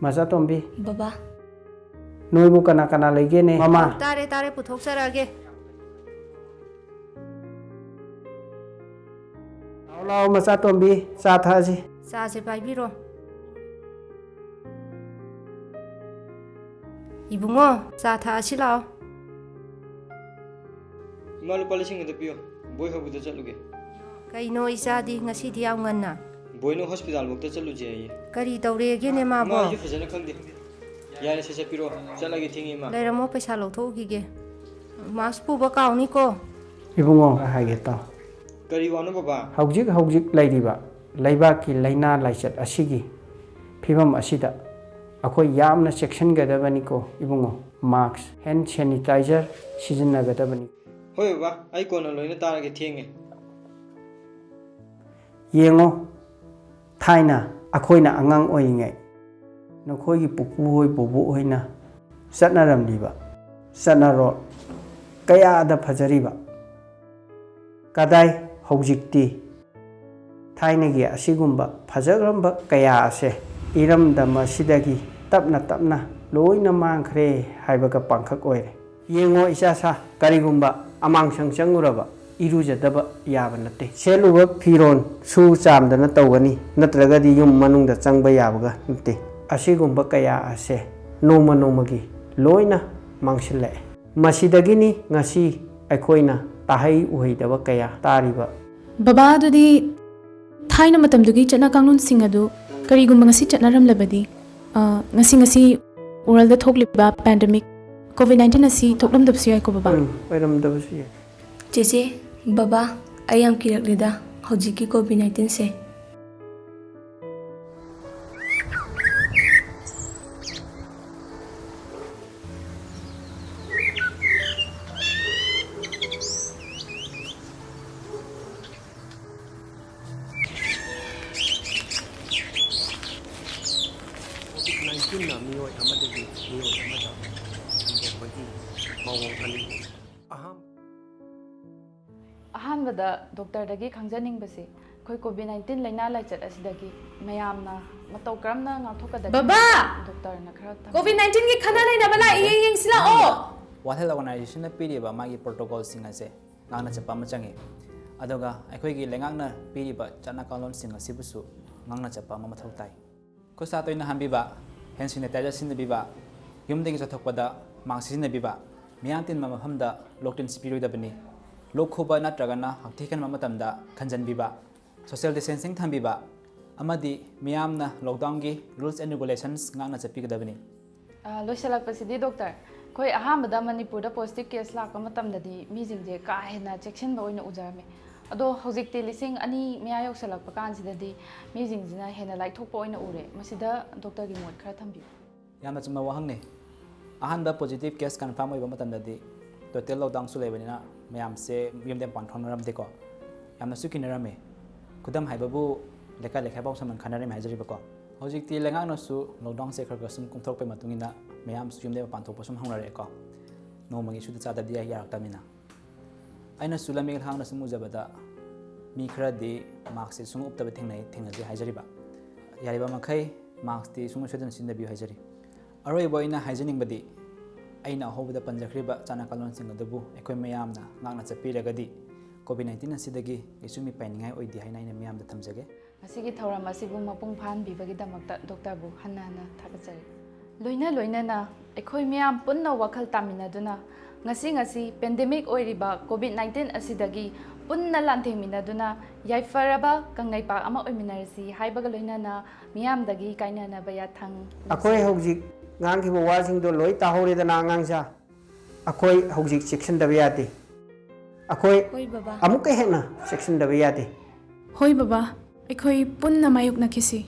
Masa Tombi. Baba. Noi bu kana kana lagi ne. Mama. Tare puthok sarage. Lao Masa Tombi. Sa tha si. Sa se pai biro. Ibungo, sa tha si lao. Malu palising ada pio. Boy habu ta chaluge. Kaino isa di ngasi di aw nganna. Boy no hospital bukta chalu je. Kari tawrege ne ma bo. Ma yu fajana khangde. Yare se piro chalagi thingi ma. Leiramo paisa lawthogige. Mask pu ba kaw ni ko. Ibungo hage ta. Kari wanu baba. Haujik laidiba. Laiba ki laina laichat asigi. Phibam asida. Akoi yamna section gadabani ko ibungo. Mask, hand sanitizer season gadabani. Hoi baba, ai kono loina tarage thingi. Yengo Thaina akoina angang oingai nokoi gi pupu hoi bobo hoina satnaram liba satnaro kaya da phajariba kadai haujikti Thaina gi asigumba phajagramba kaya ase iramda masidagi tapna loina mangkhre haibaga pangkhak oire yengo isasa karigumba amang sangchanguraba irujadaba yaba nate seluba firon su chamdana tawgani natragadi yum manungda changba yabaga nate asigumba kaya ase noma gi loina mangsile masidagini ngasi aikoina tahai uhaidaba kaya tariba baba adudi thaina matamdugi chana kanglun singadu karigumba ngasi chanaram labadi ngasi world da thokliba pandemic covid-19 asi thoklam dabsi ai ko baba oiram dabsi Cheche, Baba, I am Kirakida, Hojiki COVID-19 se. COVID-19 na miyoy amadagi miyoy amada bagi mawong kali Ahmed doctor दगी खंगजनिंग बसे कोई कोविड-19 लाइना लाइचत असिदगी मयामना मतौ करमना ngathokada Baba डॉक्टर न खरा COVID-19 की खना लेना बला यeng sila o World Health Organization na piriba magi protocol singa se ngana chapa machangi adoga akhoi gi lengangna piriba chana kalon singa sibusu ngangna chapa ma mathau tai ko sa toina hambiba hand sanitizer sinbiba yumdegi chathokpada mang sinbiba miyantin ma mafamda lockdown spiroida bani lokhoba natragana hakthekan ma matamda khanjanbiba social distancing thambiba amadi miyamna lockdown gi rules and regulations ngangna chapigadabani loisalak pasidi doctor koi ahamada manipur da positive case la ka matamdadi mi jingje ka hena section ba oina ujarme ado hojikti lising ani miya yok salak pa kan sidadi mi jingjina hena like thokpa oina ure masida doctor gi mot khara thambi yamna chuma wahangne ahanba positive case confirm oiba matamdadi total lockdown su lebanina mayam se yumdem panthonram deko yamna sukinarame kudam haibabu leka baw saman khanare mahajari bako hojikti lengang no su lockdown se khar sum kumthok pe matungina mayam su yumdem panthok sum hangnare ko nomagi su cha da dia yarak tamina aina sulami hangna sumu jabada mi khara di marks se sum upta thengnai hajari ba yari ba makhai marks ti sum shodan sin bi hajari aroi boina hajaning badi aina hobda panjakriba chana kalon sing adabu ekoi mayamna ngangna chapiragadi covid-19 asidagi isumi painingai oidi haina ina mayamda thamjage asigi thauram asibu mapung phan bibagi damakta doctor bu hanana thakachari loina na ekoi mayam punna wakhal tamina duna ngasi pandemic oiriba covid-19 asidagi punna lanthemina duna yaifaraba kangai pa ama oiminarsi haibaga loina na mayamdagi kaina na baya thang akoi hojik ngang ki wajing do loi ta hore da na ngang sa akoi hojik section da biati akoi Hoi Baba. amuk ke hena section da biati hoi baba ekhoi punna mayoknakhisi